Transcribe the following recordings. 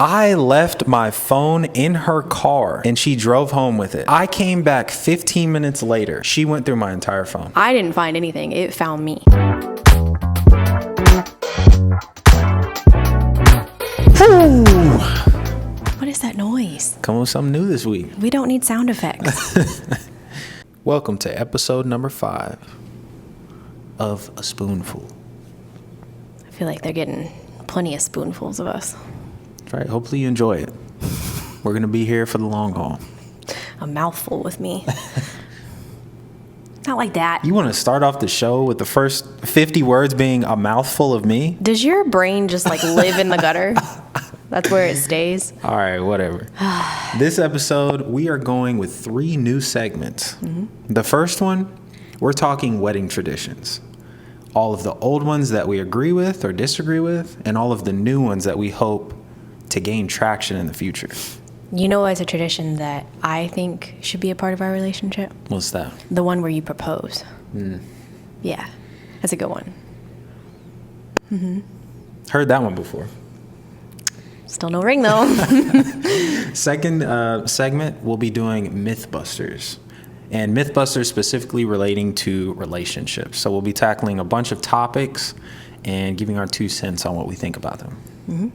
I left my phone in her car and she drove home with it. I came back 15 minutes later. She went through my entire phone. I didn't find anything. It found me. Whew. What is that noise? Come with something new this week. We don't need sound effects. Welcome to episode number 5 of A Spoonful. I feel like they're getting plenty of spoonfuls of us. That's right. Hopefully you enjoy it. We're going to be here for the long haul. A mouthful with me. Not like that. You want to start off the show with the first 50 words being a mouthful of me? Does your brain just like live in the gutter? That's where it stays. All right, whatever. This episode, we are going with 3 new segments. Mm-hmm. The first one, we're talking wedding traditions. All of the old ones that we agree with or disagree with, and all of the new ones that we hope to gain traction in the future. You know, as a tradition that I think should be a part of our relationship? What's that? The one where you propose. Yeah, that's a good one. Mm-hmm. Heard that one before. Still no ring, though. Second segment, we'll be doing Mythbusters. And Mythbusters specifically relating to relationships. So we'll be tackling a bunch of topics and giving our 2 cents on what we think about them. Mm-hmm.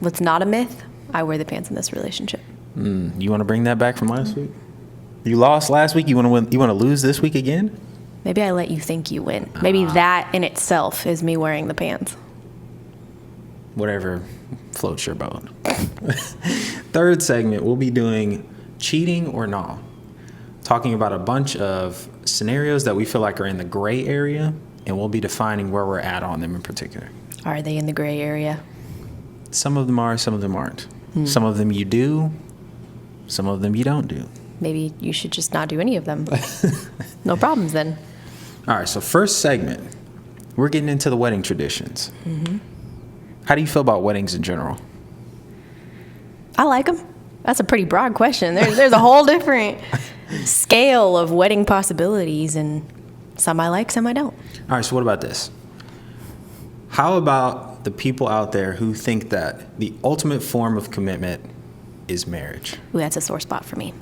What's not a myth? I wear the pants in this relationship. You want to bring that back from last week? You lost last week. You want to win? You want to lose this week again? Maybe I let you think you win. Maybe that in itself is me wearing the pants. Whatever floats your boat. Third segment, we'll be doing cheating or not. Talking about a bunch of scenarios that we feel like are in the gray area, and we'll be defining where we're at on them in particular. Are they in the gray area? Some of them are, some of them aren't. Some of them you do, some of them you don't do. Maybe you should just not do any of them. No problems then. All right, so first segment, we're getting into the wedding traditions. Mm-hmm. How do you feel about weddings in general? I like them. That's a pretty broad question. There's a whole different scale of wedding possibilities, and some I like, some I don't. All right, so what about this? How about the people out there who think that the ultimate form of commitment is marriage? Ooh, that's a sore spot for me.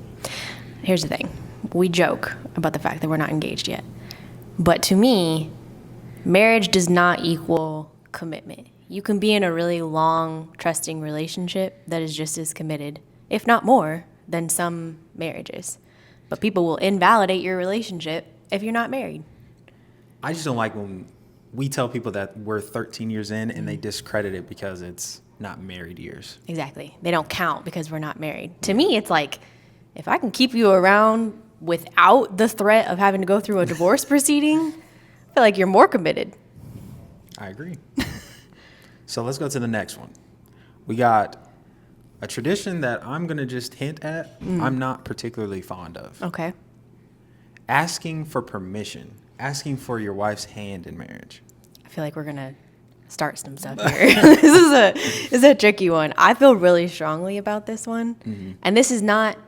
Here's the thing. We joke about the fact that we're not engaged yet. But to me, marriage does not equal commitment. You can be in a really long, trusting relationship that is just as committed, if not more, than some marriages. But people will invalidate your relationship if you're not married. I just don't like when we tell people that we're 13 years in and they discredit it because it's not married years. Exactly. They don't count because we're not married. To me, it's like, if I can keep you around without the threat of having to go through a divorce proceeding, I feel like you're more committed. I agree. So let's go to the next one. We got a tradition that I'm going to just hint at. I'm not particularly fond of. Okay. Asking for permission. Asking for your wife's hand in marriage. I feel like we're going to start some stuff here. This is a tricky one. I feel really strongly about this one. Mm-hmm. And this is not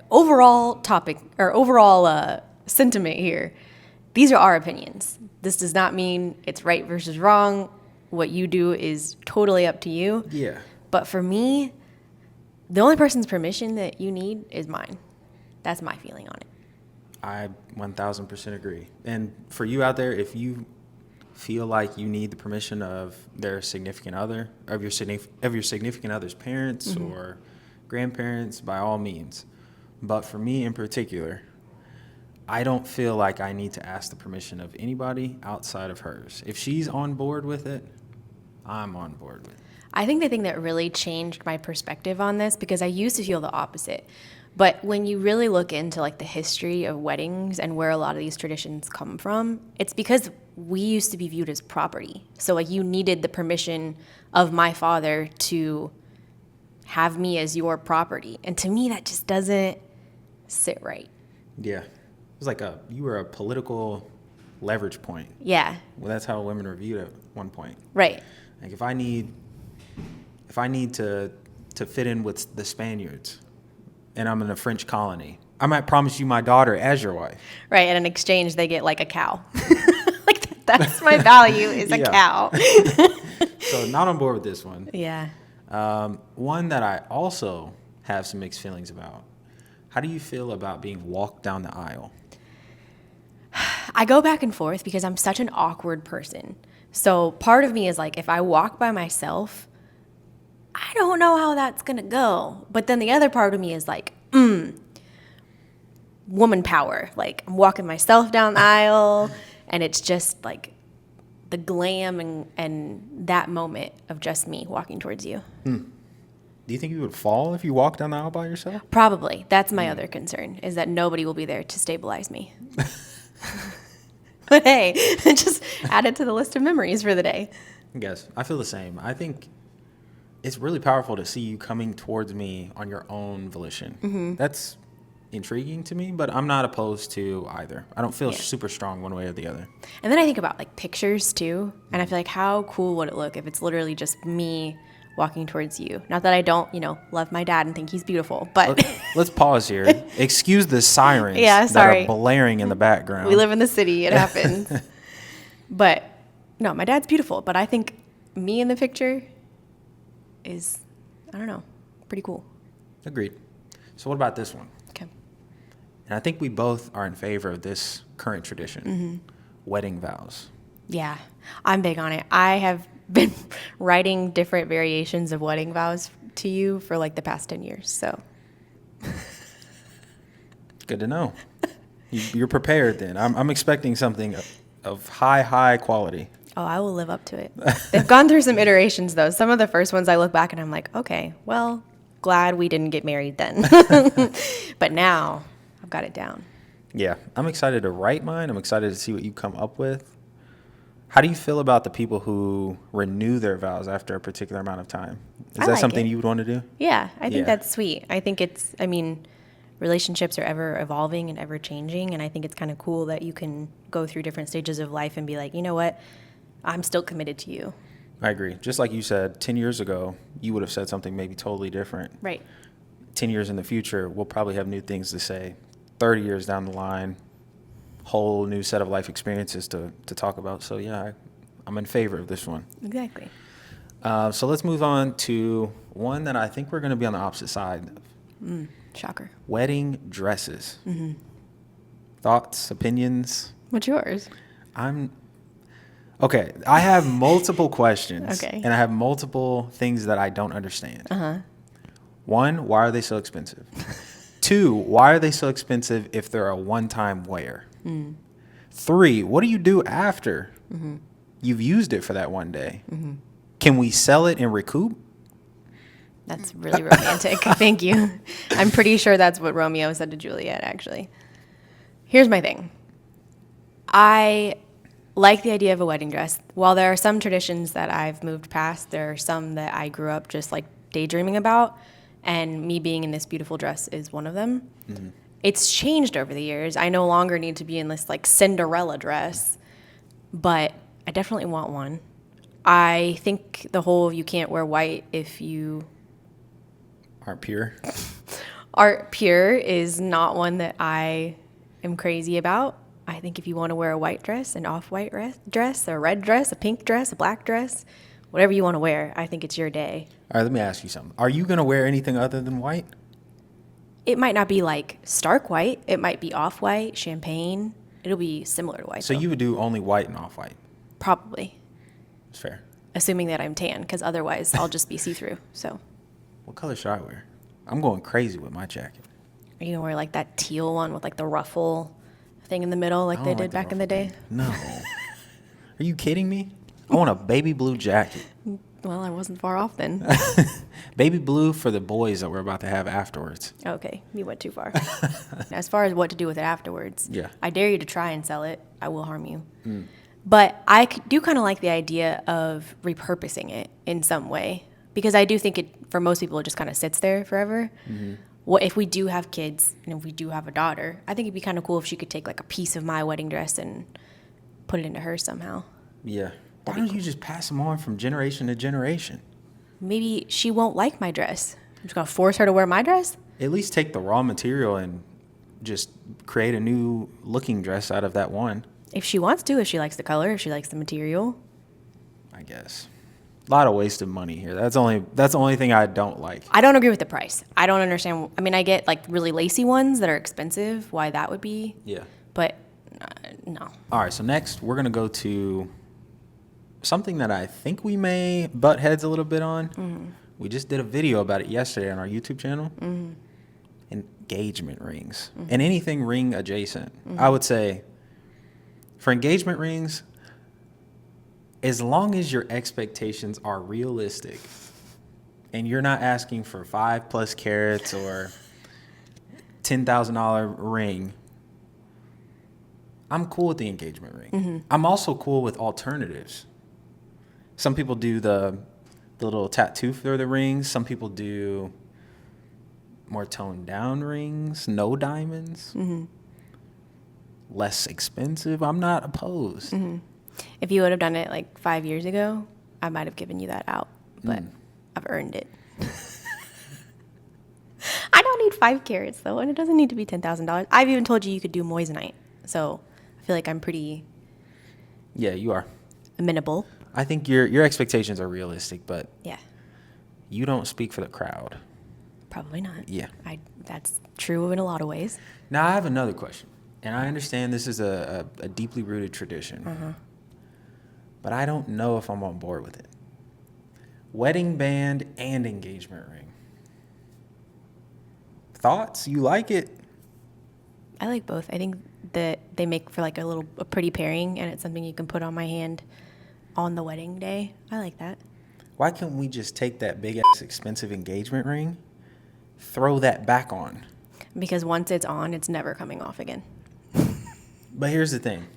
overall topic or overall sentiment here. These are our opinions. This does not mean it's right versus wrong. What you do is totally up to you. Yeah. But for me, the only person's permission that you need is mine. That's my feeling on it. I 1000% agree. And for you out there, if you feel like you need the permission of their significant other, of your significant other's parents or grandparents, by all means. But for me in particular, I don't feel like I need to ask the permission of anybody outside of hers. If she's on board with it, I'm on board with it. I think the thing that really changed my perspective on this, because I used to feel the opposite, but when you really look into like the history of weddings and where a lot of these traditions come from, it's because we used to be viewed as property. So like you needed the permission of my father to have me as your property. And to me, that just doesn't sit right. Yeah. It was like you were a political leverage point. Yeah. Well, that's how women were viewed at one point. Right. Like if I need to fit in with the Spaniards and I'm in a French colony, I might promise you my daughter as your wife. Right. And in exchange, they get like a cow. Like that's my value is a cow. So not on board with this one. Yeah. One that I also have some mixed feelings about. How do you feel about being walked down the aisle? I go back and forth because I'm such an awkward person. So part of me is like, if I walk by myself, I don't know how that's going to go. But then the other part of me is like, woman power. Like, I'm walking myself down the aisle, and it's just like the glam and that moment of just me walking towards you. Do you think you would fall if you walked down the aisle by yourself? Probably. That's my other concern, is that nobody will be there to stabilize me. But hey, just add it to the list of memories for the day. I guess. I feel the same. I think it's really powerful to see you coming towards me on your own volition. That's intriguing to me, but I'm not opposed to either. I don't feel super strong one way or the other. And then I think about like pictures too, and I feel like how cool would it look if it's literally just me walking towards you? Not that I don't, love my dad and think he's beautiful, but Let's pause here. Excuse the sirens Yeah, sorry. that are blaring in the background. we live in the city, it happens. But no, my dad's beautiful, but I think me in the picture is, I don't know, pretty cool. Agreed. So what about this one? Okay. And I think we both are in favor of this current tradition, wedding vows. Yeah, I'm big on it. I have been writing different variations of wedding vows to you for like the past 10 years. So Good to know. You're prepared then. I'm expecting something of high quality. oh, I will live up to it. They've gone through some iterations though. Some of the first ones I look back and I'm like, okay, well, glad we didn't get married then. But now I've got it down. Yeah, I'm excited to write mine. I'm excited to see what you come up with. How do you feel about the people who renew their vows after a particular amount of time? Is I that like something it. you would want to do? Yeah, I think Yeah. that's sweet. I think relationships are ever evolving and ever changing. And I think it's kind of cool that you can go through different stages of life and be like, you know what? I'm still committed to you. I agree. Just like you said, 10 years ago, you would have said something maybe totally different. Right. 10 years in the future, we'll probably have new things to say. 30 years down the line, whole new set of life experiences to talk about. So, yeah, I'm in favor of this one. Exactly. So let's move on to one that I think we're going to be on the opposite side of. Shocker. Wedding dresses. Thoughts, opinions? What's yours? Okay, I have multiple questions. Okay. And I have multiple things that I don't understand. One, why are they so expensive? Two, why are they so expensive if they're a one-time wear? 3, what do you do after you've used it for that one day? Can we sell it and recoup? That's really romantic. Thank you. I'm pretty sure that's what Romeo said to Juliet, actually. Here's my thing. I like the idea of a wedding dress. While there are some traditions that I've moved past, there are some that I grew up just like daydreaming about. And me being in this beautiful dress is one of them. It's changed over the years. I no longer need to be in this like Cinderella dress, but I definitely want one. I think the whole you can't wear white if you Aren't pure. aren't pure is not one that I am crazy about. I think if you want to wear a white dress, an off-white dress, a red dress, a pink dress, a black dress, whatever you want to wear, I think it's your day. All right, let me ask you something. Are you going to wear anything other than white? It might not be like stark white. It might be off-white, champagne. It'll be similar to white. So though. you would do only white and off-white. Probably, It's fair. assuming that I'm tan, because otherwise I'll just be see-through. So What color should I wear? I'm going crazy with my jacket. are you gonna wear like that teal one with like the ruffle thing in the middle, like I they don't did like back in the ruffle day? thing. No. Are you kidding me? I want a baby blue jacket. Well, I wasn't far off then. Baby blue for the boys that we're about to have afterwards. Okay, you went too far. As far as what to do with it afterwards, Yeah. I dare you to try and sell it. I will harm you. But do kind of like the idea of repurposing it in some way, because I do think for most people, it just kind of sits there forever. What if we do have kids and if we do have a daughter? I think it'd be kind of cool if she could take like a piece of my wedding dress and put it into hers somehow. Yeah. Why don't you just pass them on from generation to generation? Maybe she won't like my dress. I'm just gonna force her to wear my dress. At least take the raw material and just create a new looking dress out of that one, If she wants to, if she likes the color, if she likes the material. I guess. A lot of wasted money here. That's the only thing I don't like. I don't agree with the price. I don't understand. I mean, I get like really lacy ones that are expensive, why that would be, Yeah. but no. All right, so next we're going to go to something that I think we may butt heads a little bit on. Mm-hmm. We just did a video about it yesterday on our YouTube channel. Mm-hmm. Engagement rings and anything ring adjacent. I would say for engagement rings, as long as your expectations are realistic and you're not asking for 5+ carats or $10,000 ring, I'm cool with the engagement ring. I'm also cool with alternatives. Some people do the little tattoo for the rings. Some people do more toned down rings, no diamonds, less expensive. I'm not opposed. If you would have done it like 5 years ago, I might have given you that out, but I've earned it. I don't need 5 carats though, and it doesn't need to be $10,000. I've even told you could do moissanite, so I feel like I'm pretty. Yeah, you are. Amenable. I think your expectations are realistic, but Yeah. You don't speak for the crowd. Probably not. Yeah. That's true in a lot of ways. Now I have another question, and I understand this is a deeply rooted tradition, but I don't know if I'm on board with it. Wedding band and engagement ring. Thoughts? You like it? I like both. I think that they make for like a pretty pairing, and it's something you can put on my hand on the wedding day. I like that. Why can't we just take that big ass expensive engagement ring, throw that back on? Because once it's on, it's never coming off again. But here's the thing.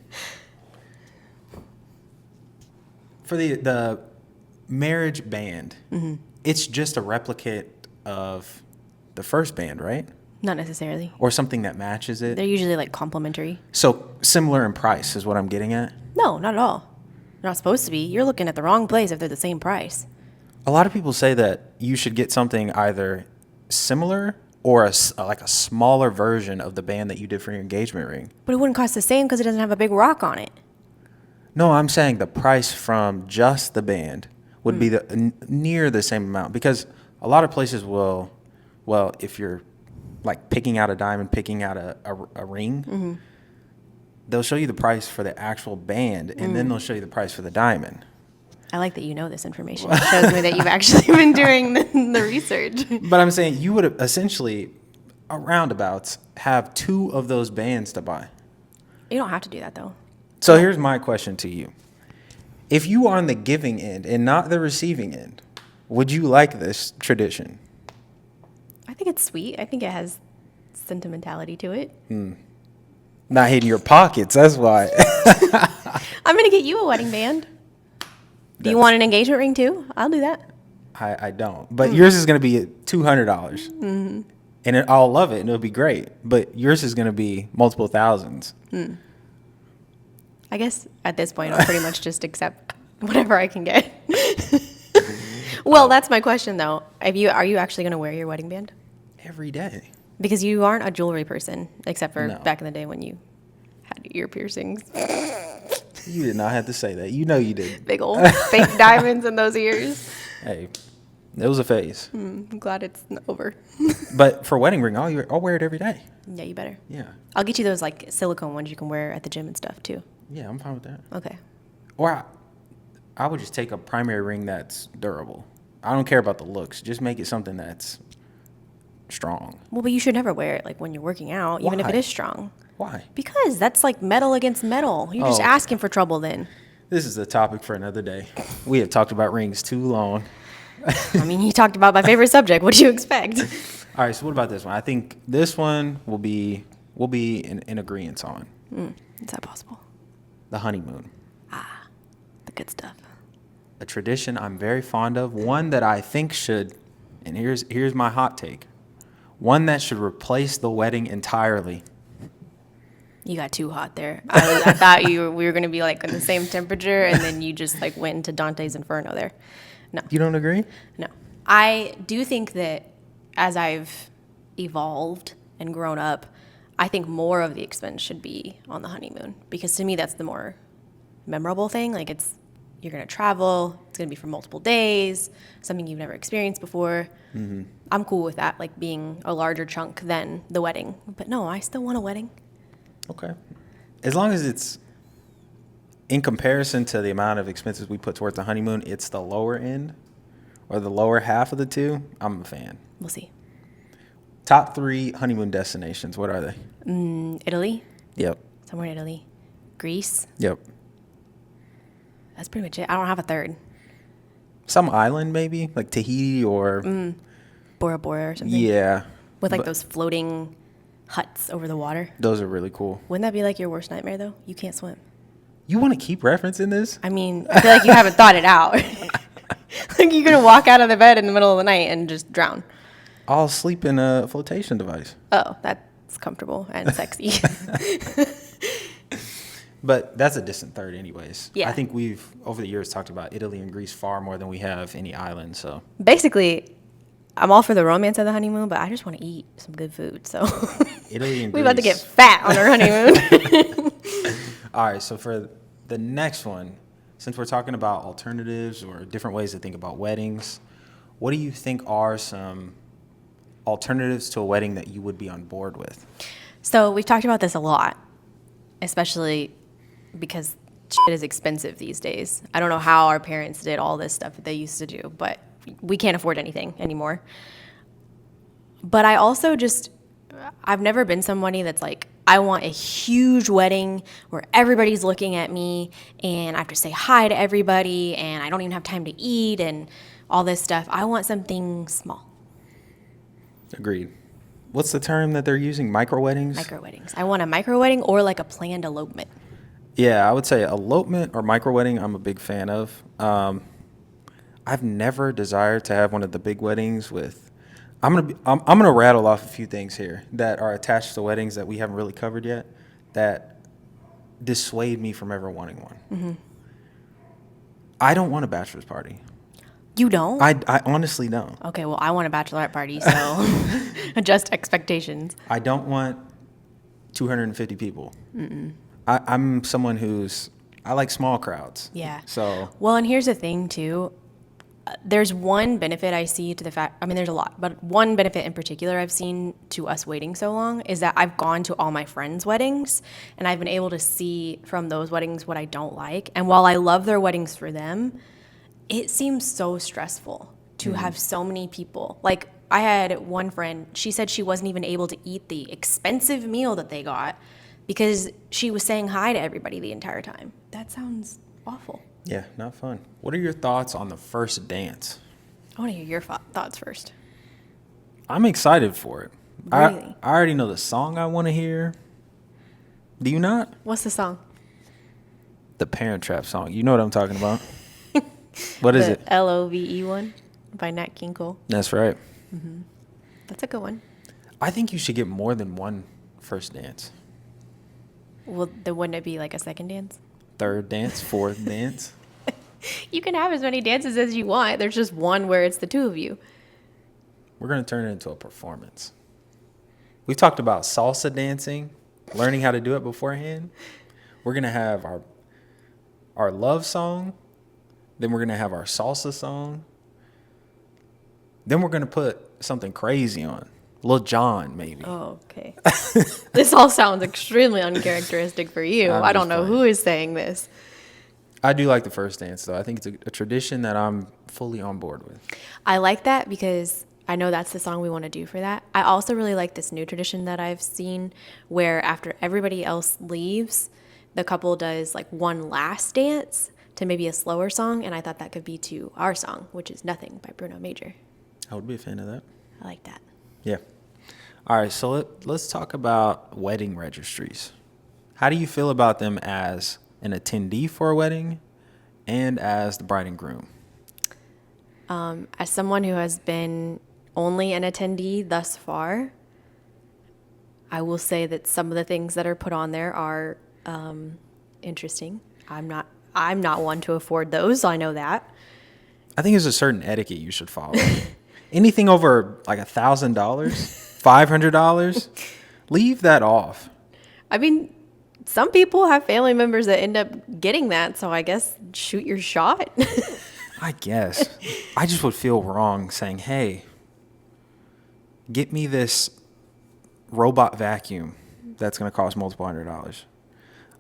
For the marriage band, it's just a replicate of the first band, right? Not necessarily. Or something that matches it. They're usually like complementary. So similar in price is what I'm getting at. No, not at all. They're not supposed to be. You're looking at the wrong place if they're the same price. A lot of people say that you should get something either similar or like a smaller version of the band that you did for your engagement ring. But it wouldn't cost the same because it doesn't have a big rock on it. No, I'm saying the price from just the band would be near the same amount, because a lot of places will, well, if you're like picking out a diamond, picking out a ring, they'll show you the price for the actual band, and then they'll show you the price for the diamond. I like that you know this information. It shows me that you've actually been doing the research. But I'm saying you would essentially, roundabouts, have 2 of those bands to buy. You don't have to do that, though. So here's my question to you. If you are on the giving end and not the receiving end, would you like this tradition? I think it's sweet. I think it has sentimentality to it. Not hitting your pockets, that's why. I'm going to get you a wedding band. Do you want an engagement ring, too? I'll do that. I don't. But yours is going to be $200. And I'll love it, and it'll be great. But yours is going to be multiple thousands. I guess at this point, I'll pretty much just accept whatever I can get. Well, that's my question, though. Are you actually going to wear your wedding band? Every day. Because you aren't a jewelry person, except for No. back in the day when you had ear piercings. You did not have to say that. You know you did. Big old fake diamonds in those ears. Hey, it was a phase. I'm glad it's over. But for wedding ring, I'll wear it every day. Yeah, you better. Yeah. I'll get you those like silicone ones you can wear at the gym and stuff too. Yeah, I'm fine with that. Okay. Or I would just take a primary ring that's durable. I don't care about the looks. Just make it something that's strong. Well, but you should never wear it like when you're working out, even if Why? it is strong. Why? Because that's like metal against metal. You're just Oh. asking for trouble then. This is a topic for another day. We have talked about rings too long. I mean, you talked about my favorite subject. What do you expect? All right, so what about this one? I think this one we'll be in agreement on. Is that possible? The honeymoon. The good stuff. A tradition I'm very fond of. One that I think should, and here's my hot take. One that should replace the wedding entirely. You got too hot there. I thought we were going to be like in the same temperature, and then you just like went into Dante's Inferno there. No. You don't agree? No. I do think that as I've evolved and grown up, I think more of the expense should be on the honeymoon, because to me that's the more memorable thing. Like you're going to travel, it's going to be for multiple days, something you've never experienced before. I'm cool with that, like being a larger chunk than the wedding. But no, I still want a wedding. Okay. As long as it's in comparison to the amount of expenses we put towards the honeymoon, it's the lower end or the lower half of the two, I'm a fan. We'll see. Top 3 honeymoon destinations, what are they? Italy, Yep. somewhere in Italy. Greece, Yep. that's pretty much it. I don't have a third. Some island maybe, like Tahiti or Bora Bora or something. yeah. With like but those floating huts over the water. those are really cool. Wouldn't that be like your worst nightmare though? You can't swim. You want to keep referencing this? I mean, I feel like you haven't thought it out. Like you're gonna walk out of the bed in the middle of the night and just drown. I'll sleep in a flotation device. Oh, that's comfortable and sexy. But that's a distant third anyways. Yeah. I think we've, over the years, talked about Italy and Greece far more than we have any island, so. Basically, I'm all for the romance of the honeymoon, but I just want to eat some good food. So Italy and we Greece. about to get fat on our honeymoon. All right, so for the next one, since we're talking about alternatives or different ways to think about weddings, what do you think are some alternatives to a wedding that you would be on board with? So we've talked about this a lot, especially because shit is expensive these days. I don't know how our parents did all this stuff that they used to do, but we can't afford anything anymore. But I also I've never been somebody that's like, I want a huge wedding where everybody's looking at me and I have to say hi to everybody and I don't even have time to eat and all this stuff. I want something small. Agreed. What's the term that they're using? Micro weddings? Micro weddings. I want a micro wedding or like a planned elopement. Yeah, I would say elopement or micro wedding I'm a big fan of. I've never desired to have one of the big weddings with. I'm gonna rattle off a few things here that are attached to weddings that we haven't really covered yet that dissuade me from ever wanting one. Mm-hmm. I don't want a bachelor's party. You don't? I honestly don't. Okay, well, I want a bachelorette party, so adjust expectations. I don't want 250 people. I'm someone I like small crowds. Yeah. So. Well, and here's the thing, too. There's one benefit I see to the fact, I mean, there's a lot, but one benefit in particular I've seen to us waiting so long is that I've gone to all my friends' weddings and I've been able to see from those weddings what I don't like. And while I love their weddings for them, it seems so stressful to have so many people. Like, I had one friend, she said she wasn't even able to eat the expensive meal that they got because she was saying hi to everybody the entire time. That sounds awful. Yeah, not fun. What are your thoughts on the first dance? I want to hear your thoughts first. I'm excited for it. Really? I already know the song I want to hear. Do you not? What's the song? The Parent Trap song. You know what I'm talking about. What is it? LOVE one by Nat King Cole. That's right. That's a good one. I think you should get more than one first dance. Well, then wouldn't it be like a second dance? Third dance, fourth dance. You can have as many dances as you want. There's just one where it's the two of you. We're going to turn it into a performance. We've talked about salsa dancing, learning how to do it beforehand. We're going to have our love song. Then we're going to have our salsa song. Then we're going to put something crazy on. Lil Jon, maybe. Oh, okay. This all sounds extremely uncharacteristic for you. I'm I don't just know playing. who is saying this. I do like the first dance, though. I think it's a tradition that I'm fully on board with. I like that because I know that's the song we want to do for that. I also really like this new tradition that I've seen where after everybody else leaves, the couple does like one last dance to maybe a slower song. And I thought that could be to our song, which is Nothing by Bruno Major. I would be a fan of that. I like that. Yeah. All right, so let's talk about wedding registries. How do you feel about them as an attendee for a wedding and as the bride and groom? As someone who has been only an attendee thus far, I will say that some of the things that are put on there are interesting. I'm not one to afford those, so I know that. I think there's a certain etiquette you should follow. Anything over like $1,000, $500, leave that off. I mean, some people have family members that end up getting that, so I guess shoot your shot. I guess. I just would feel wrong saying, hey, get me this robot vacuum that's going to cost multiple $100s.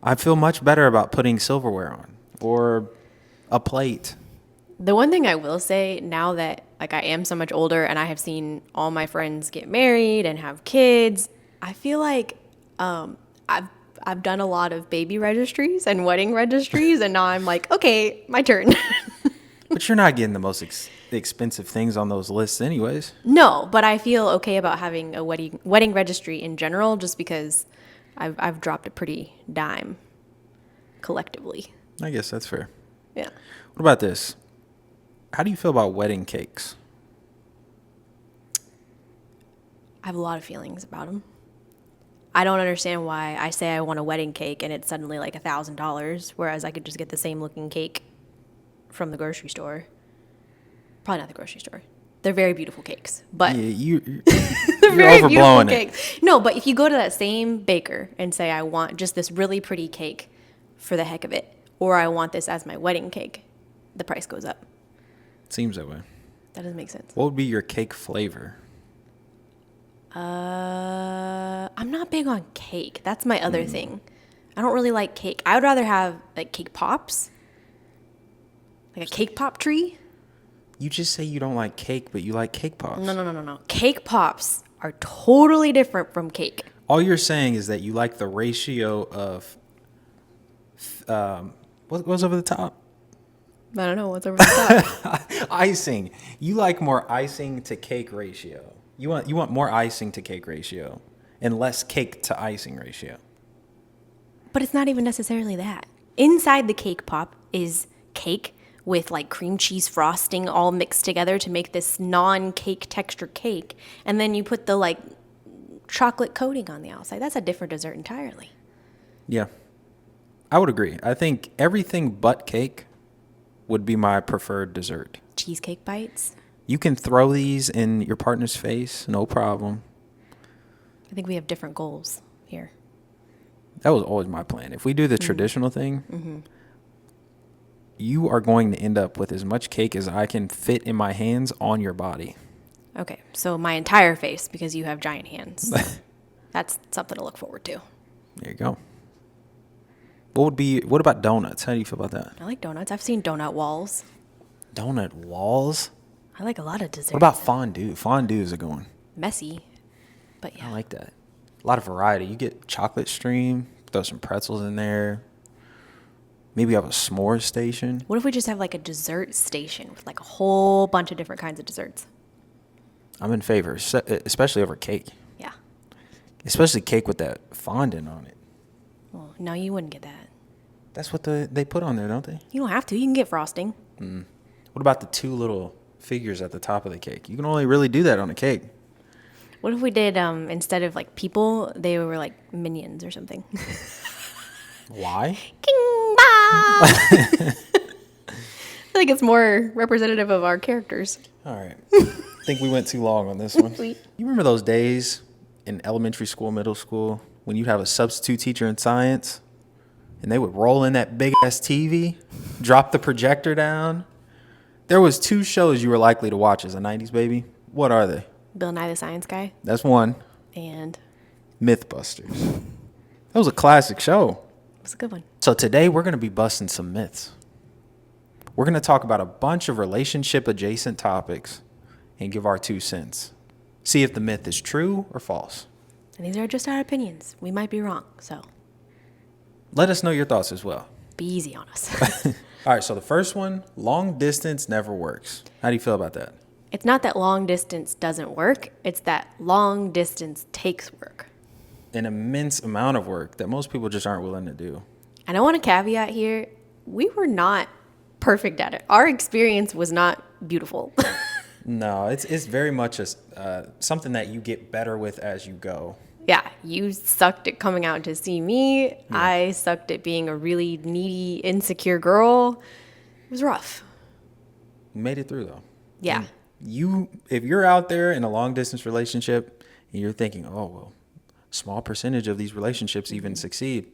I feel much better about putting silverware on or a plate. The one thing I will say now that like I am so much older and I have seen all my friends get married and have kids, I feel like I've done a lot of baby registries and wedding registries, and now I'm like, okay, my turn. But you're not getting the most expensive things on those lists anyways. No, but I feel okay about having a wedding registry in general, just because I've dropped a pretty dime collectively. I guess that's fair. Yeah. What about this? How do you feel about wedding cakes? I have a lot of feelings about them. I don't understand why I say I want a wedding cake and it's suddenly like $1,000, whereas I could just get the same looking cake from the grocery store. Probably not the grocery store. They're very beautiful cakes, but Yeah, you're very overblowing beautiful it. cakes. No, but if you go to that same baker and say I want just this really pretty cake for the heck of it, or I want this as my wedding cake, the price goes up. Seems that way. That doesn't make sense. What would be your cake flavor? I'm not big on cake. That's my other thing. I don't really like cake. I would rather have like cake pops, like a cake pop tree. You just say you don't like cake, but you like cake pops. No. Cake pops are totally different from cake. All you're saying is that you like the ratio of what goes over the top? I don't know what's over the top. Icing. You like more icing to cake ratio. You want more icing to cake ratio and less cake to icing ratio. But it's not even necessarily that. Inside the cake pop is cake with like cream cheese frosting all mixed together to make this non-cake texture cake. And then you put the like chocolate coating on the outside. That's a different dessert entirely. Yeah. I would agree. I think everything but cake would be my preferred dessert. Cheesecake bites. You can throw these in your partner's face, no problem. I think we have different goals here. That was always my plan. If we do the traditional thing, you are going to end up with as much cake as I can fit in my hands on your body. Okay, so my entire face because you have giant hands. That's something to look forward to. There you go. What about donuts? How do you feel about that? I like donuts. I've seen donut walls. Donut walls? I like a lot of desserts. What about fondue? Fondue is a good one. Messy, but yeah. I like that. A lot of variety. You get chocolate stream, throw some pretzels in there. Maybe have a s'mores station. What if we just have like a dessert station with like a whole bunch of different kinds of desserts? I'm in favor, especially over cake. Yeah. Especially cake with that fondant on it. Well, no, you wouldn't get that. That's what they put on there, don't they? You don't have to. You can get frosting. What about the two little figures at the top of the cake? You can only really do that on a cake. What if we did instead of like people, they were like minions or something? Why? King ba! I think it's more representative of our characters. All right. I think we went too long on this one. Sweet. You remember those days in elementary school, middle school, when you'd have a substitute teacher in science and they would roll in that big ass TV, drop the projector down? There was two shows you were likely to watch as a 90s baby. What are they? Bill Nye the Science Guy That's one. and Mythbusters. That was a classic show. it was a good one. So today we're going to be busting some myths. We're going to talk about a bunch of relationship adjacent topics and give our 2 cents. See if the myth is true or false. And these are just our opinions. We might be wrong, so Let us know your thoughts as well. be easy on us. All right, so the first one, long distance never works. How do you feel about that? It's not that long distance doesn't work. It's that long distance takes work. An immense amount of work that most people just aren't willing to do. And I want to caveat here, we were not perfect at it. Our experience was not beautiful. No, it's very much something that you get better with as you go. Yeah, you sucked at coming out to see me. Yeah. I sucked at being a really needy, insecure girl. It was rough. You made it through though. Yeah. If you're out there in a long distance relationship and you're thinking, oh, well, small percentage of these relationships even succeed.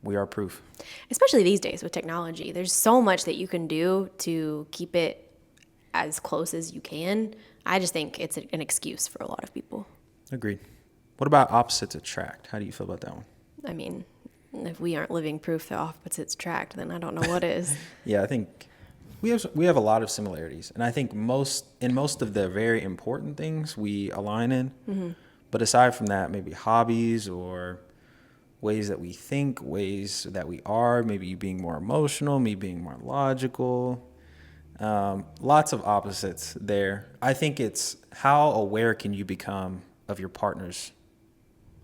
we are proof. Especially these days with technology. There's so much that you can do to keep it as close as you can. I just think it's an excuse for a lot of people. Agreed. What about opposites attract? How do you feel about that one? I mean, if we aren't living proof that opposites attract, then I don't know what is. Yeah, I think we have a lot of similarities, and I think most of the very important things we align in. Mm-hmm. But aside from that, maybe hobbies or ways that we think, ways that we are, maybe you being more emotional, me being more logical. Lots of opposites there. I think it's how aware can you become of your partner's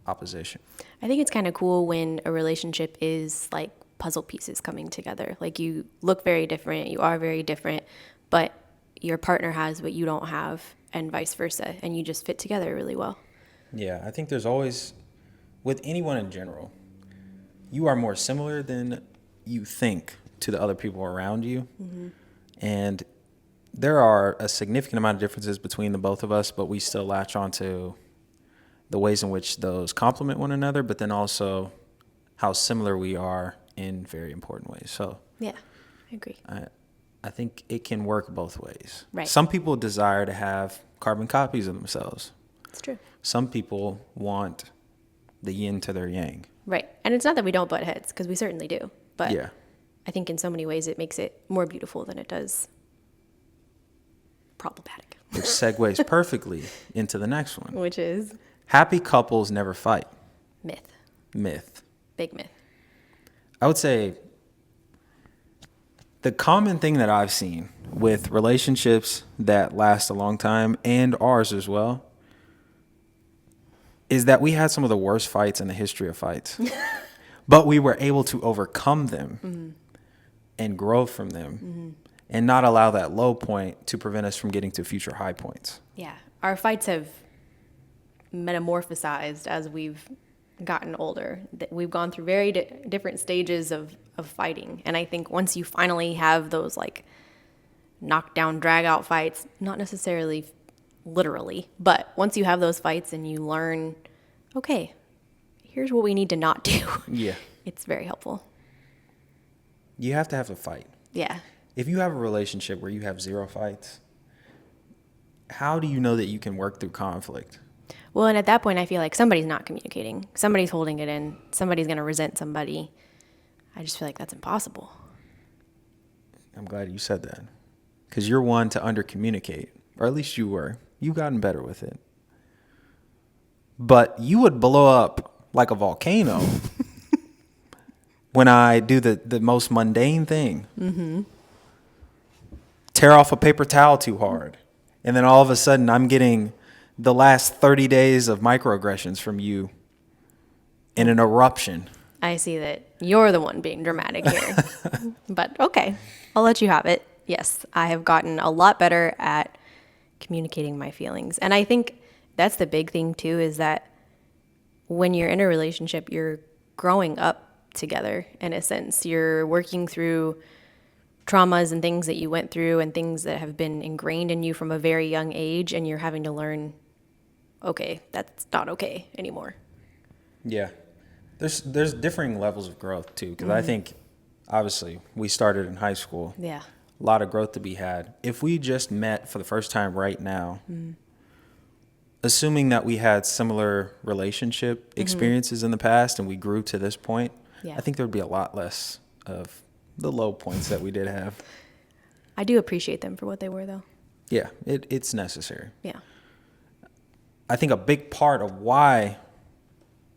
opposition. I think it's kind of cool when a relationship is like puzzle pieces coming together. Like you look very different, you are very different, but your partner has what you don't have and vice versa, and you just fit together really well. Yeah, I think there's always, with anyone in general, you are more similar than you think to the other people around you. Mm-hmm. And there are a significant amount of differences between the both of us, but we still latch on to the ways in which those complement one another, but then also how similar we are in very important ways. So yeah, I agree. I think it can work both ways. Right. Some people desire to have carbon copies of themselves. It's true. Some people want the yin to their yang. Right. And it's not that we don't butt heads, because we certainly do. But yeah. I think in so many ways it makes it more beautiful than it does problematic. Which segues perfectly into the next one. Which is? Happy couples never fight. Myth. Big myth. I would say the common thing that I've seen with relationships that last a long time, and ours as well, is that we had some of the worst fights in the history of fights. But we were able to overcome them mm-hmm. and grow from them mm-hmm. and not allow that low point to prevent us from getting to future high points. Yeah. Our fights have metamorphosized as we've gotten older. We've gone through very different stages of fighting. And I think once you finally have those like knockdown, drag out fights, not necessarily literally, but once you have those fights and you learn, okay, here's what we need to not do. Yeah. It's very helpful. You have to have a fight. Yeah. If you have a relationship where you have zero fights, how do you know that you can work through conflict? Well, and at that point, I feel like somebody's not communicating. Somebody's holding it in. Somebody's going to resent somebody. I just feel like that's impossible. I'm glad you said that. Because you're one to under-communicate. Or at least you were. You've gotten better with it. But you would blow up like a volcano when I do the most mundane thing. Mm-hmm. Tear off a paper towel too hard. And then all of a sudden, I'm getting the last 30 days of microaggressions from you in an eruption. I see that you're the one being dramatic here. But okay, I'll let you have it. Yes, I have gotten a lot better at communicating my feelings. And I think that's the big thing too, is that when you're in a relationship, you're growing up together in a sense. You're working through traumas and things that you went through and things that have been ingrained in you from a very young age, and you're having to learn, okay, that's not okay anymore. Yeah. There's differing levels of growth too, because I think obviously we started in high school. Yeah. A lot of growth to be had. If we just met for the first time right now, assuming that we had similar relationship experiences in the past and we grew to this point, I think there would be a lot less of the low points that we did have. I do appreciate them for what they were, though. Yeah, it's necessary. Yeah. I think a big part of why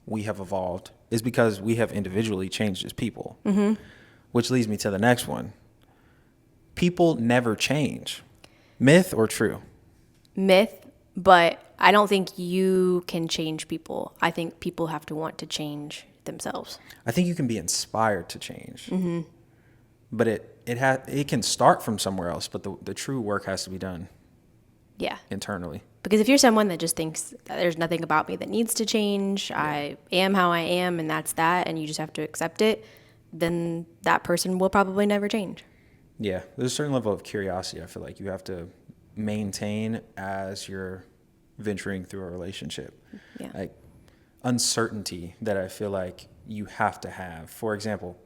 we have evolved is because we have individually changed as people, which leads me to the next one. People never change. Myth or true? Myth, but I don't think you can change people. I think people have to want to change themselves. I think you can be inspired to change. Mm-hmm. But it can start from somewhere else, but the true work has to be done internally. Because if you're someone that just thinks that there's nothing about me that needs to change, I am how I am and that's that, and you just have to accept it, then that person will probably never change. Yeah, there's a certain level of curiosity I feel like you have to maintain as you're venturing through a relationship. Yeah. Like, uncertainty that I feel like you have to have. For example,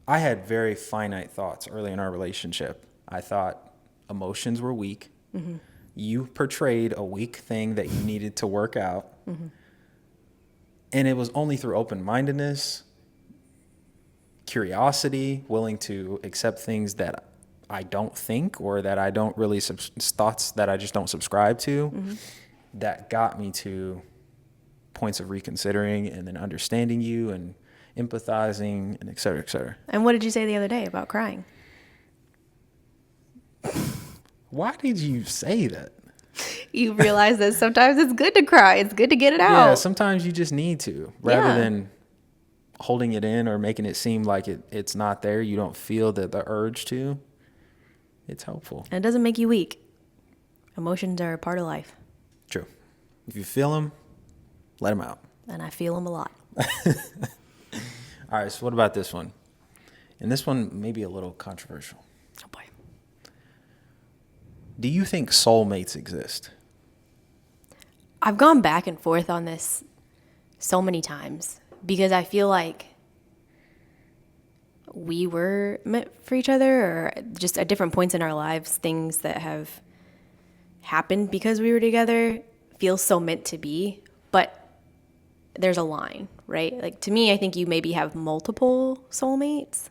I had very finite thoughts early in our relationship. I thought emotions were weak. Mm-hmm. You portrayed a weak thing that you needed to work out. Mm-hmm. And it was only through open-mindedness, curiosity, willing to accept things that I don't think or that I don't really, thoughts that I just don't subscribe to, mm-hmm. that got me to points of reconsidering and then understanding you and empathizing and et cetera, et cetera. And what did you say the other day about crying? Why did you say that? You realize that sometimes it's good to cry. It's good to get it out. Yeah, sometimes you just need to, rather than holding it in or making it seem like it's not there. You don't feel the urge to. It's helpful. And it doesn't make you weak. Emotions are a part of life. True. If you feel them, let them out. And I feel them a lot. All right, so what about this one? And this one may be a little controversial. Oh, boy. Do you think soulmates exist? I've gone back and forth on this so many times because I feel like we were meant for each other, or just at different points in our lives, things that have happened because we were together feel so meant to be. But there's a line, right? Like, to me, I think you maybe have multiple soulmates.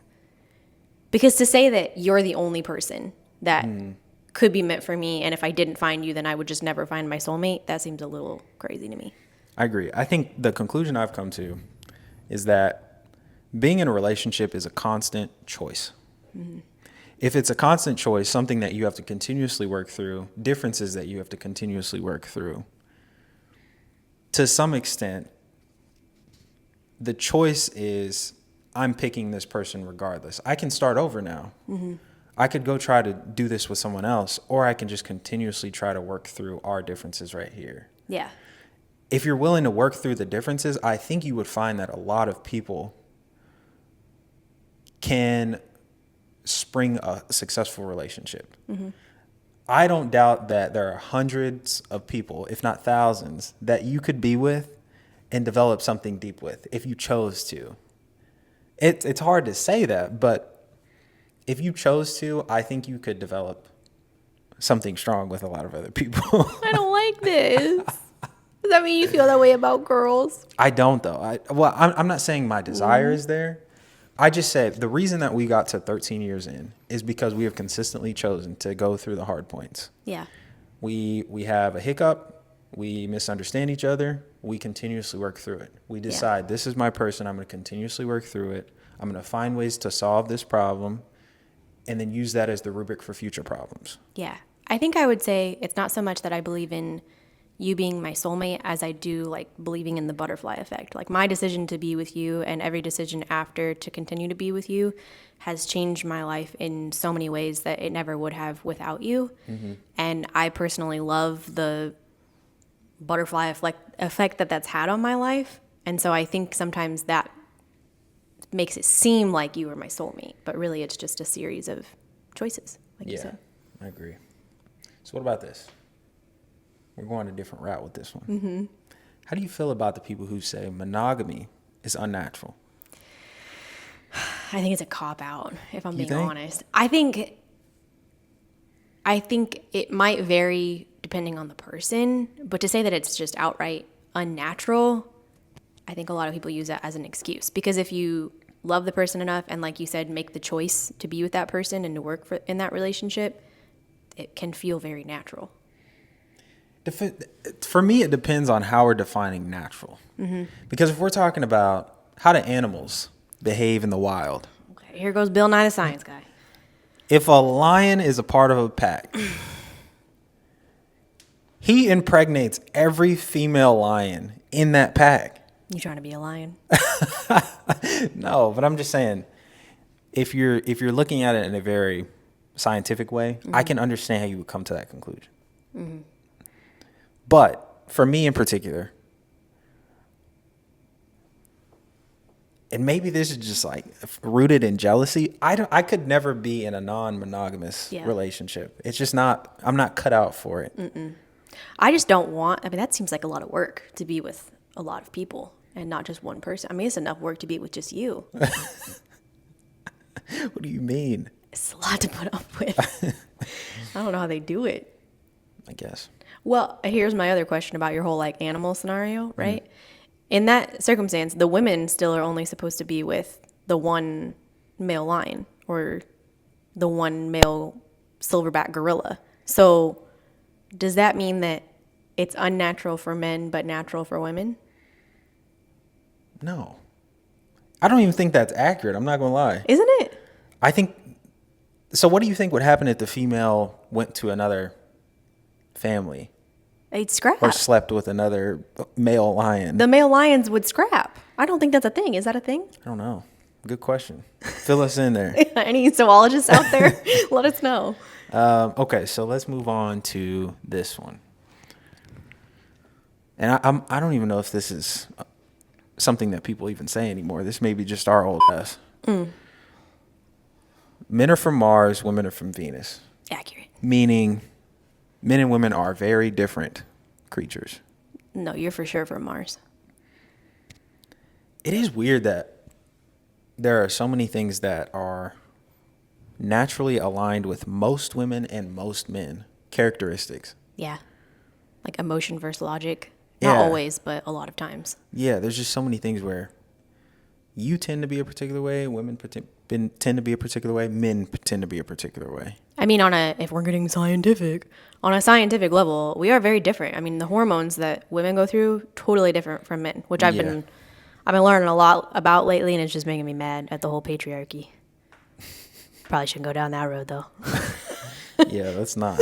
Because to say that you're the only person that could be meant for me, and if I didn't find you, then I would just never find my soulmate, that seems a little crazy to me. I agree. I think the conclusion I've come to is that being in a relationship is a constant choice. Mm-hmm. If it's a constant choice, something that you have to continuously work through, differences that you have to continuously work through, to some extent, the choice is I'm picking this person regardless. I can start over now. Mm-hmm. I could go try to do this with someone else, or I can just continuously try to work through our differences right here. Yeah. If you're willing to work through the differences, I think you would find that a lot of people can spring a successful relationship. Mm-hmm. I don't doubt that there are hundreds of people, if not thousands, that you could be with and develop something deep with if you chose to. It's hard to say that, but if you chose to, I think you could develop something strong with a lot of other people. I don't like this. Does that mean you feel that way about girls? I don't, though. I'm not saying my desire is there. I just said the reason that we got to 13 years in is because we have consistently chosen to go through the hard points. Yeah. We have a hiccup. We misunderstand each other. We continuously work through it. We decide this is my person. I'm going to continuously work through it. I'm going to find ways to solve this problem and then use that as the rubric for future problems. Yeah. I think I would say it's not so much that I believe in you being my soulmate as I do like believing in the butterfly effect. Like, my decision to be with you and every decision after to continue to be with you has changed my life in so many ways that it never would have without you. Mm-hmm. And I personally love the butterfly effect that's had on my life. And so I think sometimes that makes it seem like you were my soulmate, but really it's just a series of choices, like you said. I agree. So what about this? We're going a different route with this one. Mm-hmm. How do you feel about the people who say monogamy is unnatural? I think it's a cop-out, if I'm being honest. I think it might vary depending on the person, but to say that it's just outright unnatural, I think a lot of people use that as an excuse. Because if you love the person enough and, like you said, make the choice to be with that person and to work in that relationship, it can feel very natural. For me, it depends on how we're defining natural. Mm-hmm. Because if we're talking about how do animals behave in the wild. Okay, here goes Bill Nye the Science Guy. If a lion is a part of a pack, he impregnates every female lion in that pack. You trying to be a lion? No, but I'm just saying, if you're looking at it in a very scientific way, mm-hmm. I can understand how you would come to that conclusion. Mm-hmm. But for me in particular, and maybe this is just like rooted in jealousy, I could never be in a non-monogamous relationship. It's just I'm not cut out for it. Mm-mm. I just don't want, that seems like a lot of work to be with a lot of people and not just one person. I mean, it's enough work to be with just you. What do you mean? It's a lot to put up with. I don't know how they do it. I guess. Well, here's my other question about your whole like animal scenario, right? In that circumstance, the women still are only supposed to be with the one male lion or the one male silverback gorilla. So does that mean that it's unnatural for men but natural for women? No. I don't even think that's accurate. I'm not going to lie. Isn't it? I think. So what do you think would happen if the female went to another family They'd scrap. or slept with another male lion? The male lions would scrap. I don't think that's a thing. Is that a thing? I don't know. Good question. Fill us in there. Any zoologists out there, let us know. Okay, so let's move on to this one. And I don't even know if this is something that people even say anymore. This may be just our old ass. Men are from Mars, women are from Venus. Accurate. Meaning men and women are very different creatures. No, you're for sure from Mars. It is weird that there are so many things that are naturally aligned with most women and most men characteristics. Yeah. Like emotion versus logic. Not Yeah. always, but a lot of times. Yeah, there's just so many things where you tend to be a particular way, women tend to be a particular way, men tend to be a particular way. I mean, if we're getting scientific, on a scientific level, we are very different. I mean, the hormones that women go through, totally different from men, which I've been learning a lot about lately, and it's just making me mad at the whole patriarchy. Probably shouldn't go down that road, though. Yeah, let's not.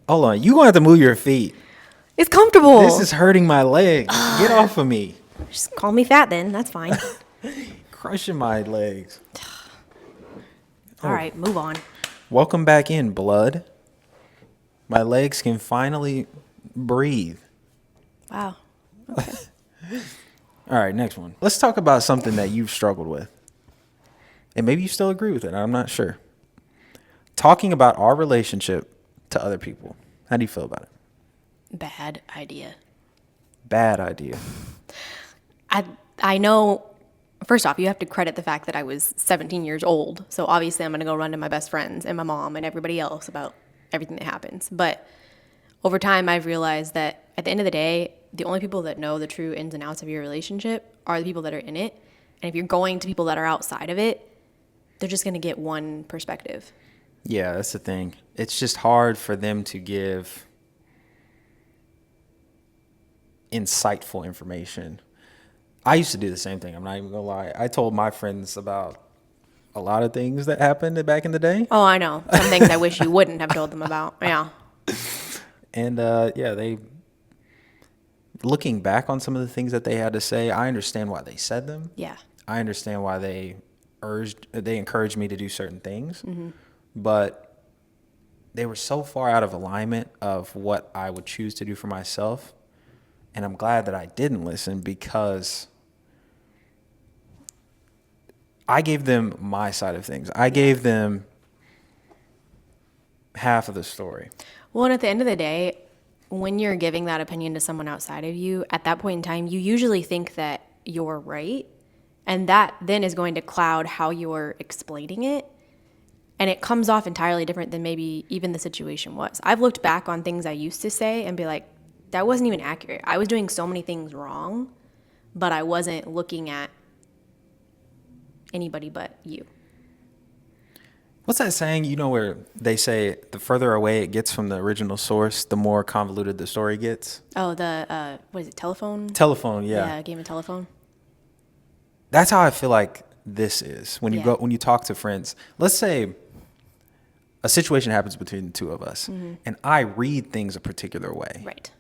Hold on, you gonna have to move your feet. It's comfortable. This is hurting my legs. Get off of me. Just call me fat then. That's fine. Crushing my legs. All right, move on. Welcome back in, blood. My legs can finally breathe. Wow. All right, next one. Let's talk about something that you've struggled with. And maybe you still agree with it. I'm not sure. Talking about our relationship to other people. How do you feel about it? Bad idea. Bad idea. I know, first off, you have to credit the fact that I was 17 years old. So obviously I'm going to go run to my best friends and my mom and everybody else about everything that happens. But over time, I've realized that at the end of the day, the only people that know the true ins and outs of your relationship are the people that are in it. And if you're going to people that are outside of it, they're just going to get one perspective. Yeah, that's the thing. It's just hard for them to give insightful information. I used to do the same thing. I'm not even gonna lie. I told my friends about a lot of things that happened back in the day. Oh, I know. Some things I wish you wouldn't have told them about. Yeah. And they looking back on some of the things that they had to say, I understand why they said them. Yeah. I understand why they encouraged me to do certain things. Mm-hmm. But they were so far out of alignment of what I would choose to do for myself. And I'm glad that I didn't listen, because I gave them my side of things. I gave them half of the story. Well, and at the end of the day, when you're giving that opinion to someone outside of you, at that point in time, you usually think that you're right. And that then is going to cloud how you're explaining it. And it comes off entirely different than maybe even the situation was. I've looked back on things I used to say and be like, that wasn't even accurate. I was doing so many things wrong, but I wasn't looking at anybody but you. What's that saying? You know, where they say the further away it gets from the original source, the more convoluted the story gets? Oh, the, what is it, telephone? Telephone, yeah. Yeah, game of telephone. That's how I feel like this is. When you Yeah. when you talk to friends, let's say a situation happens between the two of us, and I read things a particular way. Right.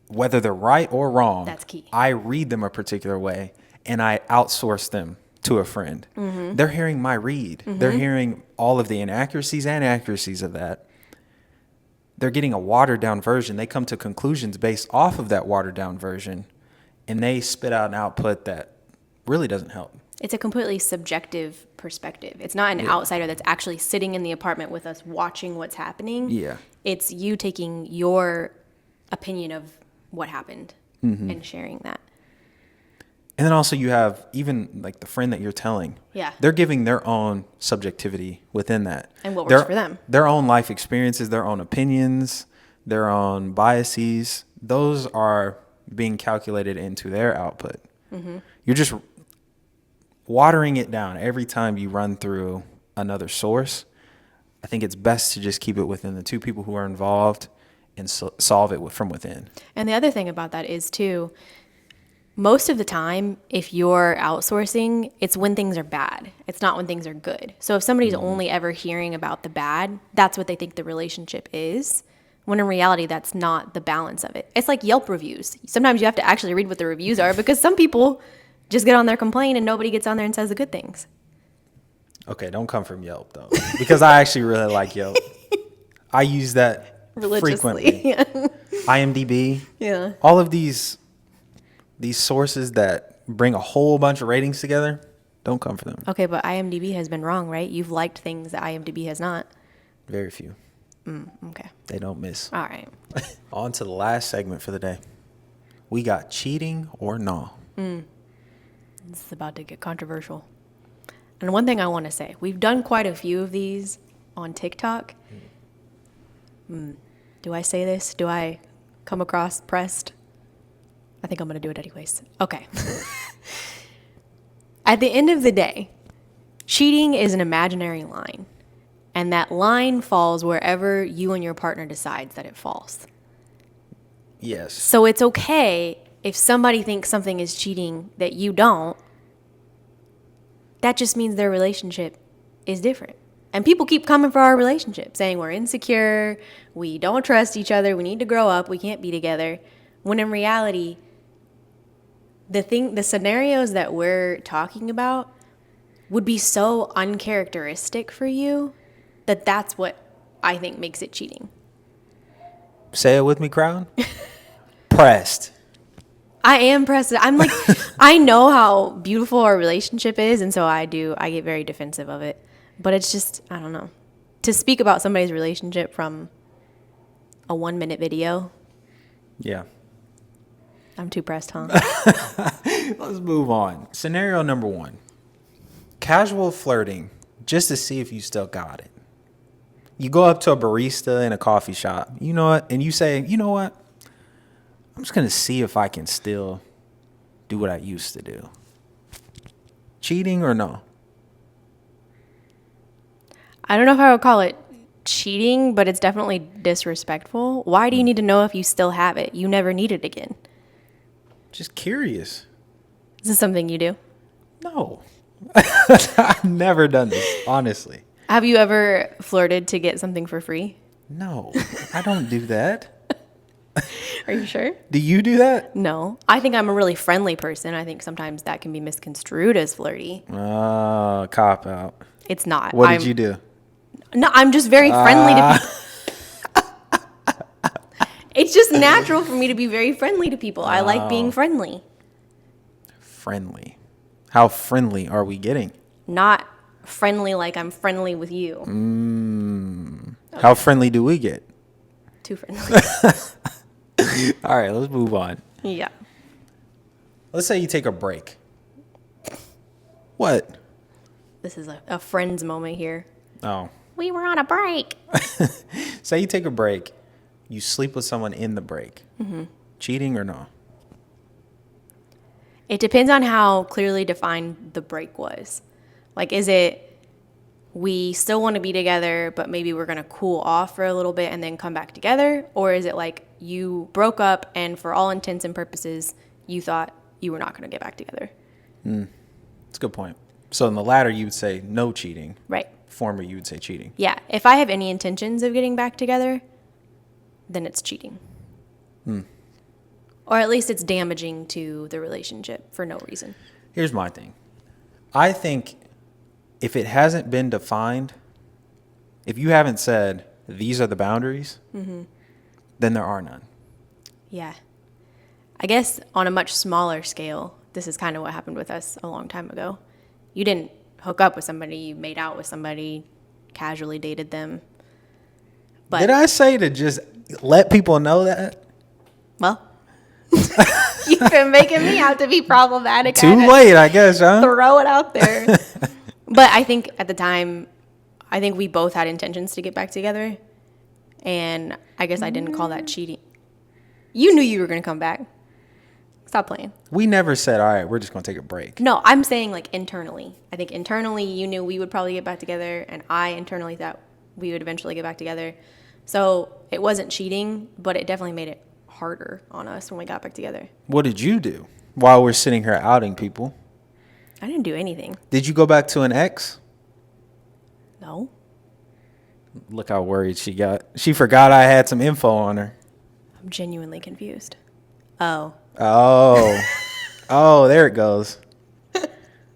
Whether they're right or wrong, That's key. I read them a particular way, and I outsource them to a friend. Mm-hmm. They're hearing my read. Mm-hmm. They're hearing all of the inaccuracies and accuracies of that. They're getting a watered down version. They come to conclusions based off of that watered down version, and they spit out an output that really doesn't help. It's a completely subjective perspective. It's not an outsider that's actually sitting in the apartment with us watching what's happening. Yeah. It's you taking your opinion of what happened and sharing that. And then also you have even like the friend that you're telling. Yeah. They're giving their own subjectivity within that. And what works for them. Their own life experiences, their own opinions, their own biases. Those are being calculated into their output. You're just watering it down every time you run through another source. I think it's best to just keep it within the two people who are involved and solve it from within. And the other thing about that is, too, most of the time, if you're outsourcing, it's when things are bad. It's not when things are good. So if somebody's only ever hearing about the bad, that's what they think the relationship is, when in reality, that's not the balance of it. It's like Yelp reviews. Sometimes you have to actually read what the reviews are, because some people just get on there, complain, and nobody gets on there and says the good things. Okay, don't come from Yelp, though, because I actually really like Yelp. I use that frequently. Yeah. IMDb. Yeah. All of these sources that bring a whole bunch of ratings together, don't come for them. Okay, but IMDb has been wrong, right? You've liked things that IMDb has not. Very few. Okay. They don't miss. All right. On to the last segment for the day. We got cheating or no. This is about to get controversial. And one thing I want to say, we've done quite a few of these on TikTok. Do I say this? Do I come across pressed? I think I'm going to do it anyways. Okay. At the end of the day, cheating is an imaginary line. And that line falls wherever you and your partner decides that it falls. Yes. So it's okay if somebody thinks something is cheating that you don't. That just means their relationship is different. And people keep coming for our relationship, saying we're insecure, we don't trust each other, we need to grow up, we can't be together. When in reality, the scenarios that we're talking about would be so uncharacteristic for you that that's what I think makes it cheating. Say it with me, crowd. Pressed. I am pressed. I'm like, I know how beautiful our relationship is, and so I get very defensive of it. But it's just, I don't know. To speak about somebody's relationship from a 1-minute video, Yeah. I'm too pressed, huh? Let's move on. Scenario number 1. Casual flirting, just to see if you still got it. You go up to a barista in a coffee shop, you know what, and you say, you know what? I'm just going to see if I can still do what I used to do. Cheating or no? I don't know if I would call it cheating, but it's definitely disrespectful. Why do you need to know if you still have it? You never need it again. Just curious. Is this something you do? No. I've never done this, honestly. Have you ever flirted to get something for free? No, I don't do that. Are you sure? Do you do that? No. I think I'm a really friendly person. I think sometimes that can be misconstrued as flirty. Cop out. It's not. What did you do? No, I'm just very friendly to people. It's just natural for me to be very friendly to people. I like being friendly. Friendly. How friendly are we getting? Not friendly like I'm friendly with you. Okay. How friendly do we get? Too friendly. All right, let's move on. Yeah. Let's say you take a break. What? This is a friend's moment here. Oh. We were on a break. Say you take a break. You sleep with someone in the break. Mm-hmm. Cheating or no? It depends on how clearly defined the break was. Like, is it we still want to be together, but maybe we're going to cool off for a little bit and then come back together? Or is it like you broke up and for all intents and purposes, you thought you were not going to get back together? That's a good point. So in the latter, you would say no cheating. Right. Former, you would say cheating. Yeah. If I have any intentions of getting back together, then it's cheating. Or at least it's damaging to the relationship for no reason. Here's my thing. I think if it hasn't been defined, if you haven't said these are the boundaries, then there are none. Yeah. I guess on a much smaller scale, this is kind of what happened with us a long time ago. You didn't hook up with somebody, you made out with somebody, casually dated them. But Did I say to just let people know that? well, You've been making me out to be problematic. Too late, I guess, huh? Throw it out there. But I think at the time, I think we both had intentions to get back together. And I guess I didn't call that cheating. You knew you were going to come back. Stop playing. We never said, all right, we're just going to take a break. No, I'm saying like internally. I think internally you knew we would probably get back together. And I internally thought we would eventually get back together. So it wasn't cheating, but it definitely made it harder on us when we got back together. What did you do while we're sitting here outing people? I didn't do anything. Did you go back to an ex? No. Look how worried she got. She forgot I had some info on her. I'm genuinely confused. Oh. Oh, there it goes.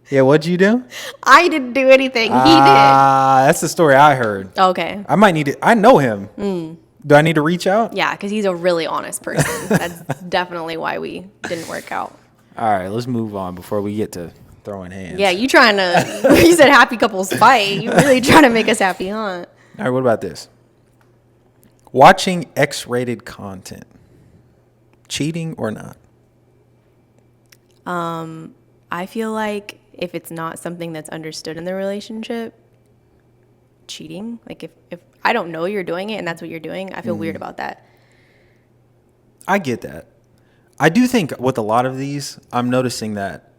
Yeah, what'd you do? I didn't do anything. He did. That's the story I heard. Okay. I might need it. I know him. Do I need to reach out? Yeah, because he's a really honest person. That's definitely why we didn't work out. All right, let's move on before we get to throwing hands. Yeah, you trying to, you said happy couples fight. You really trying to make us happy, huh? All right, what about this? Watching X-rated content. Cheating or not? I feel like if it's not something that's understood in the relationship, cheating. Like if I don't know you're doing it and that's what you're doing, I feel weird about that. I get that. I do think with a lot of these, I'm noticing that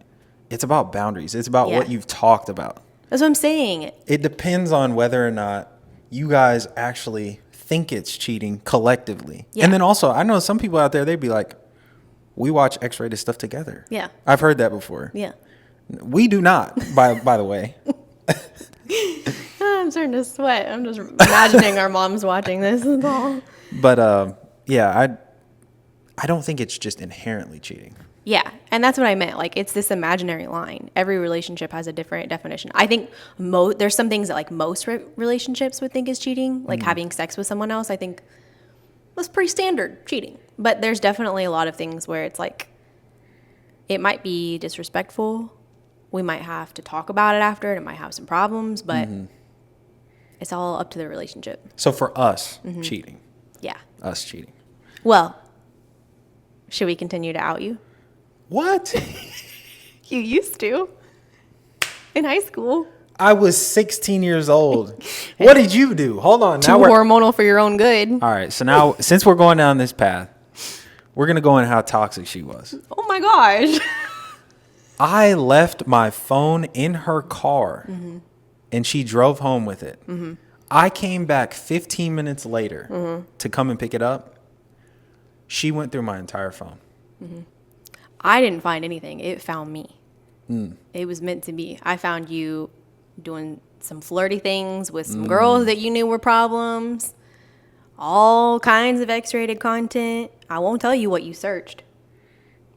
it's about boundaries. It's about what you've talked about. That's what I'm saying. It depends on whether or not you guys actually think it's cheating collectively. Yeah. And then also, I know some people out there, they'd be like, we watch X-rated stuff together. Yeah. I've heard that before. Yeah. We do not, by the way. I'm starting to sweat. I'm just imagining our moms watching this and all. But yeah, I don't think it's just inherently cheating. Yeah, and that's what I meant. Like, it's this imaginary line. Every relationship has a different definition. I think there's some things that, like, most relationships would think is cheating. Like, having sex with someone else, I think, was pretty standard cheating. But there's definitely a lot of things where it's, like, it might be disrespectful. We might have to talk about it after. It might have some problems, but it's all up to the relationship. So for us, cheating. Yeah. Us cheating. Well, should we continue to out you? What? You used to. In high school. I was 16 years old. What did you do? Hold on. Too hormonal for your own good. All right. So now, since we're going down this path, we're going to go into how toxic she was. Oh my gosh. I left my phone in her car and she drove home with it. I came back 15 minutes later to come and pick it up. She went through my entire phone. I didn't find anything. It found me. It was meant to be. I found you doing some flirty things with some girls that you knew were problems. All kinds of X-rated content. I won't tell you what you searched.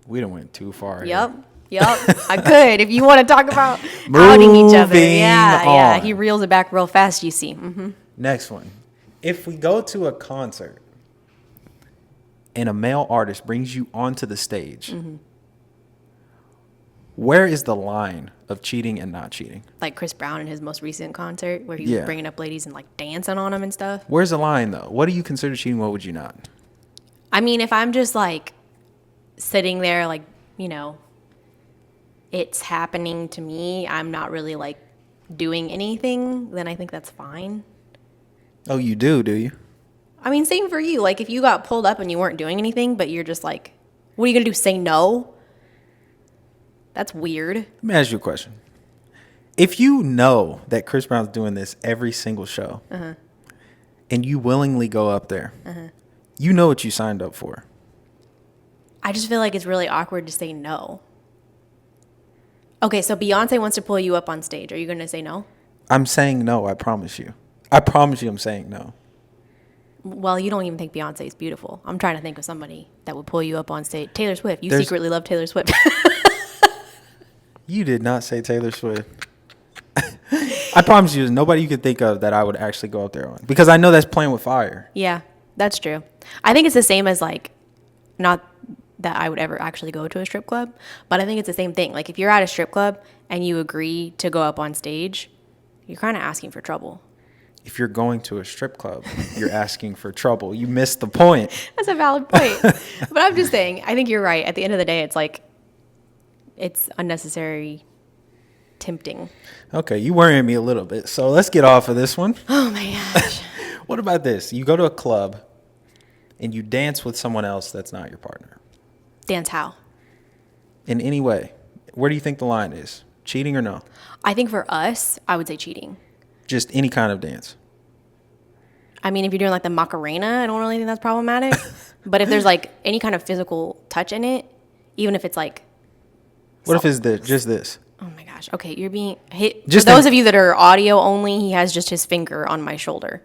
We done went too far. Yep. I could. If you want to talk about outing each other. Yeah. He reels it back real fast, you see. Next one. If we go to a concert and a male artist brings you onto the stage, where is the line of cheating and not cheating? Like Chris Brown in his most recent concert where he was bringing up ladies and like dancing on them and stuff. Where's the line though? What do you consider cheating? What would you not? I mean, if I'm just like sitting there, like, you know, it's happening to me, I'm not really like doing anything, then I think that's fine. Oh, you do you? I mean, same for you. Like if you got pulled up and you weren't doing anything, but you're just like, what are you going to do? Say no? That's weird. Let me ask you a question. If you know that Chris Brown's doing this every single show and you willingly go up there, you know what you signed up for. I just feel like it's really awkward to say no. Okay, so Beyonce wants to pull you up on stage. Are you going to say no? I'm saying no, I promise you. I promise you I'm saying no. Well, you don't even think Beyonce is beautiful. I'm trying to think of somebody that would pull you up on stage. Taylor Swift. You secretly love Taylor Swift. You did not say Taylor Swift. I promise you, there's nobody you could think of that I would actually go up there on. Because I know that's playing with fire. Yeah, that's true. I think it's the same as like, not that I would ever actually go to a strip club, but I think it's the same thing. Like if you're at a strip club and you agree to go up on stage, you're kind of asking for trouble. If you're going to a strip club, you're asking for trouble. You missed the point. That's a valid point. But I'm just saying, I think you're right. At the end of the day, it's like, it's unnecessary tempting. Okay, you worrying me a little bit. So let's get off of this one. Oh my gosh. What about this? You go to a club and you dance with someone else that's not your partner. Dance how? In any way. Where do you think the line is? Cheating or no? I think for us, I would say cheating. Just any kind of dance. I mean, if you're doing like the Macarena, I don't really think that's problematic. But if there's like any kind of physical touch in it, even if it's like... What if it's just this? Oh my gosh. Okay, you're being hit. Just For those of you that are audio only, he has just his finger on my shoulder.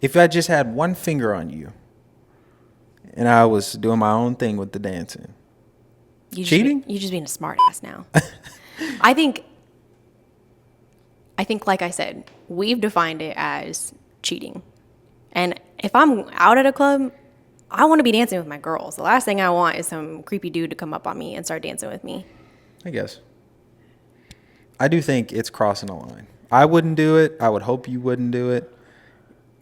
If I just had one finger on you and I was doing my own thing with the dancing. Cheating? You're just being a smart ass now. I think, like I said, we've defined it as cheating. And if I'm out at a club, I want to be dancing with my girls. The last thing I want is some creepy dude to come up on me and start dancing with me. I guess. I do think it's crossing a line. I wouldn't do it. I would hope you wouldn't do it.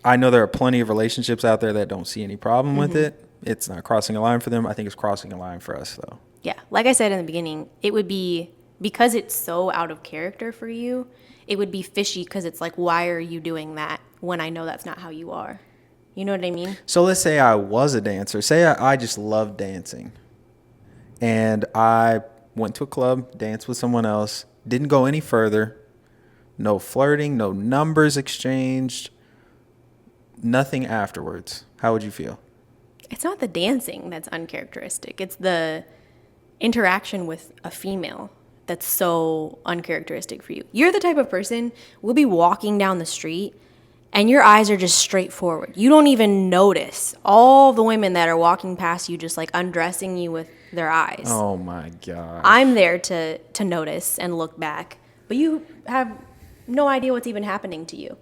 I know there are plenty of relationships out there that don't see any problem with it. It's not crossing a line for them. I think it's crossing a line for us, though. Yeah. Like I said in the beginning, it would be, because it's so out of character for you, it would be fishy because it's like, why are you doing that when I know that's not how you are? You know what I mean? So let's say I was a dancer. Say I just love dancing. And I went to a club, danced with someone else, didn't go any further. No flirting, no numbers exchanged, nothing afterwards. How would you feel? It's not the dancing that's uncharacteristic. It's the interaction with a female that's so uncharacteristic for you. You're the type of person, we'll be walking down the street and your eyes are just straight forward. You don't even notice all the women that are walking past you just like undressing you with their eyes. Oh my God. I'm there to notice and look back, but you have no idea what's even happening to you.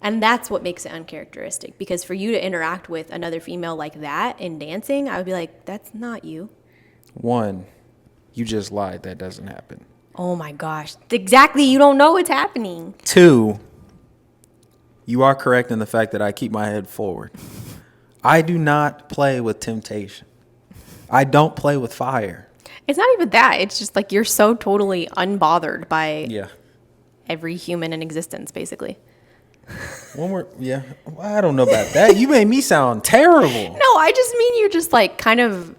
And that's what makes it uncharacteristic, because for you to interact with another female like that in dancing, I would be like, that's not you. One, you just lied. That doesn't happen. Oh my gosh. Exactly. You don't know what's happening. Two, you are correct in the fact that I keep my head forward. I do not play with temptation. I don't play with fire. It's not even that. It's just like you're so totally unbothered by every human in existence, basically. I don't know about that. You made me sound terrible. No, I just mean you're just like kind of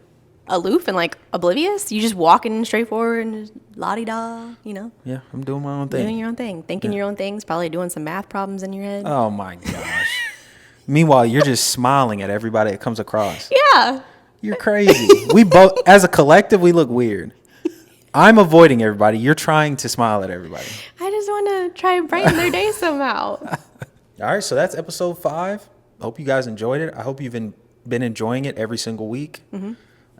aloof and like oblivious. You just walking straight forward and just la-di-da, you know? Yeah, I'm doing my own thing. Doing your own thing. Thinking your own things. Probably doing some math problems in your head. Oh my gosh. Meanwhile, you're just smiling at everybody that comes across. Yeah. You're crazy. We both, as a collective, we look weird. I'm avoiding everybody. You're trying to smile at everybody. I just want to try and brighten their day somehow. All right, so that's episode 5. I hope you guys enjoyed it. I hope you've been enjoying it every single week.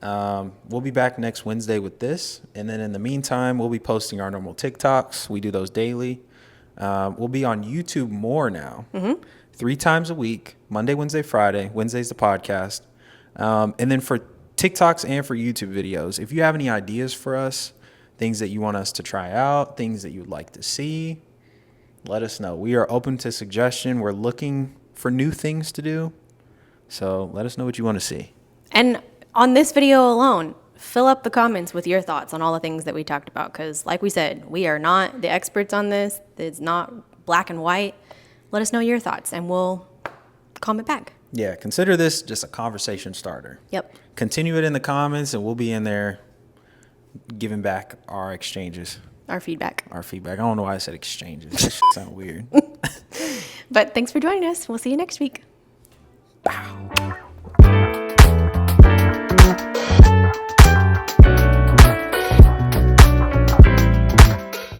We'll be back next Wednesday with this. And then in the meantime, we'll be posting our normal TikToks. We do those daily. We'll be on YouTube more now. 3 times a week, Monday, Wednesday, Friday. Wednesday's the podcast. And then for TikToks and for YouTube videos, if you have any ideas for us, things that you want us to try out, things that you'd like to see, let us know. We are open to suggestion. We're looking for new things to do. So let us know what you want to see. And on this video alone, fill up the comments with your thoughts on all the things that we talked about. Because like we said, we are not the experts on this. It's not black and white. Let us know your thoughts and we'll comment back. Yeah, consider this just a conversation starter. Yep. Continue it in the comments and we'll be in there giving back our exchanges. Our feedback. I don't know why I said exchanges. That shit sound weird. But thanks for joining us. We'll see you next week. Bow.